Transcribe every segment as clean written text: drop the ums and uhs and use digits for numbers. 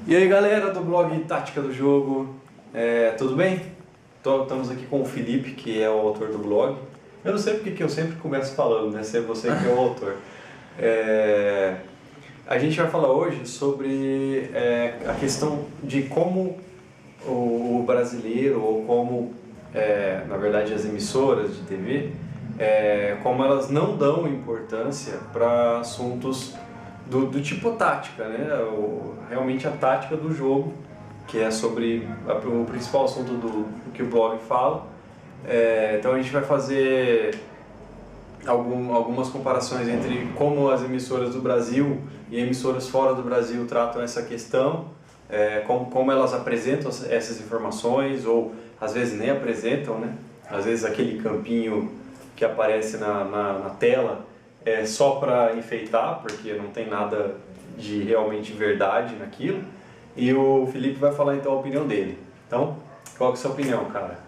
E aí galera do blog Tática do Jogo, tudo bem? Estamos aqui com o Felipe, que é o autor do blog. Eu não sei porque que eu sempre começo falando, né? Se é você que é o autor. A gente vai falar hoje sobre a questão de como o brasileiro, ou como, na verdade, as emissoras de TV, como elas não dão importância para assuntos do tipo tática, né? Realmente a tática do jogo, que é sobre o principal assunto do que o blog fala. Então a gente vai fazer algumas comparações entre como as emissoras do Brasil e emissoras fora do Brasil tratam essa questão, como elas apresentam essas informações, ou às vezes nem apresentam, né? Às vezes aquele campinho que aparece na tela é só para enfeitar, porque não tem nada de realmente verdade naquilo. E o Felipe vai falar então a opinião dele. Então, qual que é a sua opinião, cara?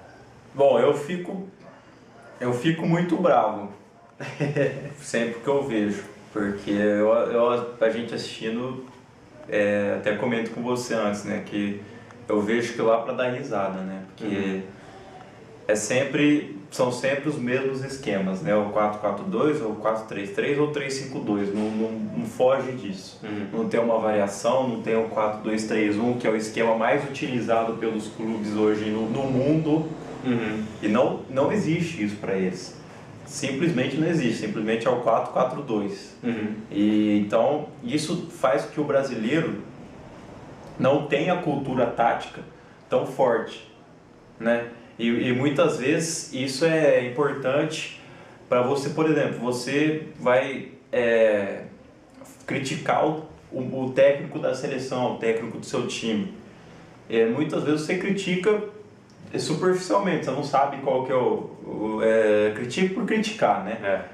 Bom, eu fico muito bravo sempre que eu vejo, porque a gente assistindo, até comento com você antes, né, que eu vejo que lá para dar risada, né, porque são sempre os mesmos esquemas, né, o 4-4-2, ou 4-3-3 ou 3-5-2, não foge disso. Não tem uma variação, não tem o 4-2-3-1, que é o esquema mais utilizado pelos clubes hoje no mundo. E não existe isso para eles. Simplesmente não existe, simplesmente é o 4-4-2. E então isso faz com que o brasileiro não tenha a cultura tática tão forte, né? E muitas vezes isso é importante para você, por exemplo, você vai criticar o técnico da seleção, o técnico do seu time. Muitas vezes você critica superficialmente, você não sabe qual que é critica por criticar, né?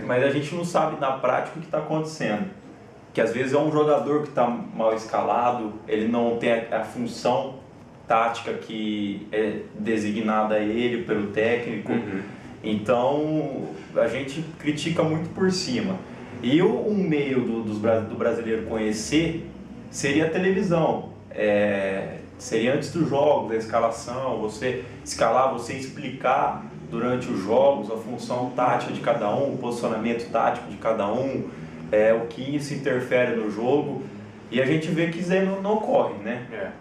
Mas a gente não sabe na prática o que está acontecendo. Que às vezes é um jogador que está mal escalado, ele não tem a função tática que é designada a ele pelo técnico. Então a gente critica muito por cima. E um meio do brasileiro conhecer seria a televisão. Seria antes dos jogos, a escalação, você escalar, você explicar durante os jogos a função tática de cada um, o posicionamento tático de cada um, o que isso interfere no jogo. E a gente vê que isso aí não ocorre, né?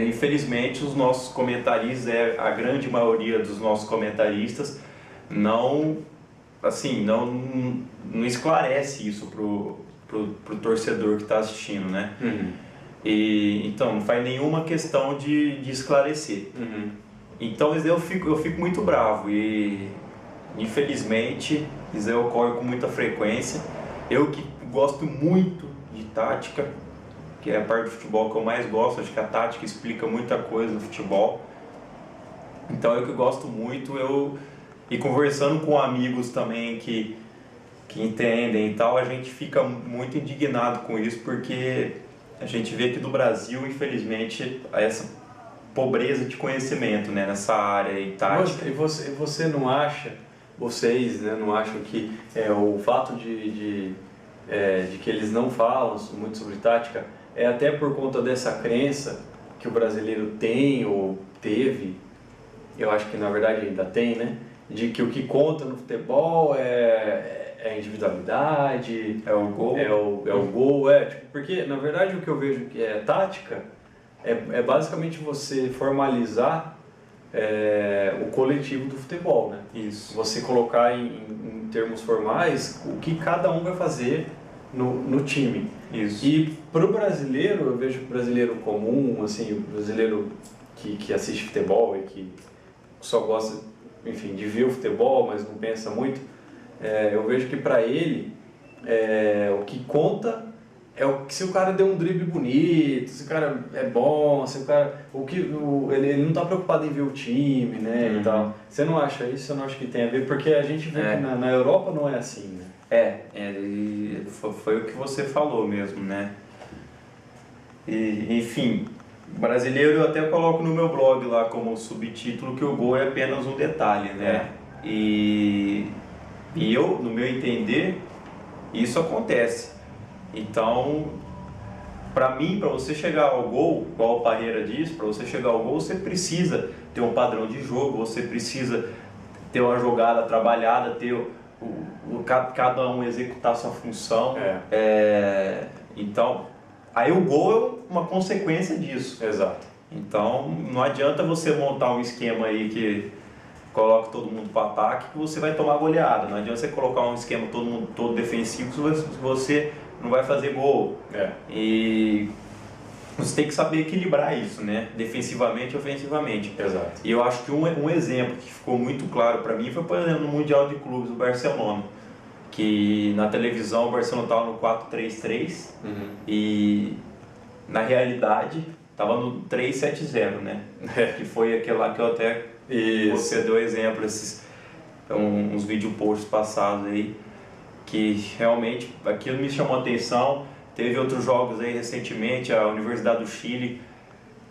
Infelizmente os nossos comentaristas, a grande maioria dos nossos comentaristas não esclarece isso pro torcedor que está assistindo, né? E então não faz nenhuma questão de esclarecer. Então eu fico muito bravo e infelizmente isso ocorre com muita frequência. Eu que gosto muito de tática, que é a parte do futebol que eu mais gosto, acho que a tática explica muita coisa no futebol. Então eu que gosto muito, e conversando com amigos também que entendem e tal, a gente fica muito indignado com isso, porque a gente vê que no Brasil, infelizmente, essa pobreza de conhecimento, né, nessa área e tática. E você não acha, vocês, né, não acham que o fato de que eles não falam muito sobre tática é até por conta dessa crença que o brasileiro tem ou teve, eu acho que na verdade ainda tem, né? De que o que conta no futebol é a individualidade, É o gol. é o gol, porque na verdade o que eu vejo que é tática é basicamente você formalizar o coletivo do futebol, né? Isso. Você colocar em termos formais o que cada um vai fazer no time. Isso. E para o brasileiro, eu vejo que o brasileiro comum, assim, o brasileiro que assiste futebol e que só gosta, enfim, de ver o futebol, mas não pensa muito, eu vejo que para ele o que conta é se o cara deu um drible bonito, se o cara é bom, se o cara ele não está preocupado em ver o time, né, e tal. Você não acha isso? Você não acha que tem a ver? Porque a gente vê que na Europa não é assim, né? Foi o que você falou mesmo, né? E, enfim, brasileiro eu até coloco no meu blog lá como subtítulo que o gol é apenas um detalhe, né? E eu, no meu entender, isso acontece. Então, para mim, para você chegar ao gol, igual o Parreira diz, para você chegar ao gol, você precisa ter um padrão de jogo, você precisa ter uma jogada trabalhada, ter cada um executar sua função. Então, aí o gol é uma consequência disso. Exato. Então, não adianta você montar um esquema aí que coloca todo mundo para ataque que você vai tomar goleada. Não adianta você colocar um esquema todo defensivo se você não vai fazer gol. E você tem que saber equilibrar isso, né? Defensivamente e ofensivamente. Exato. E eu acho que um exemplo que ficou muito claro para mim foi, por exemplo, no Mundial de Clubes do Barcelona, que na televisão o Barcelona estava no 4-3-3 e na realidade estava no 3-7-0, né? Que foi aquele lá que eu até você deu exemplo, uns vídeo posts passados aí, que realmente aquilo me chamou a atenção. Teve outros jogos aí recentemente, a Universidade do Chile,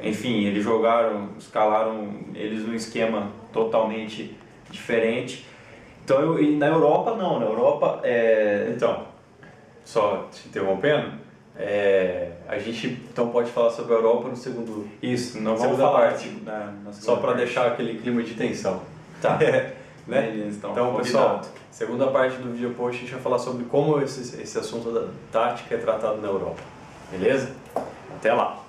enfim, eles escalaram eles num esquema totalmente diferente. Então, e na Europa não, na Europa Então, só te interrompendo, a gente então pode falar sobre a Europa no segundo... Isso, não vamos segunda falar parte, na só para parte. deixar aquele clima de tensão. Tá. Né? Então, pessoal, segunda parte do vídeo post a gente vai falar sobre como esse assunto da tática é tratado na Europa. Beleza? Até lá!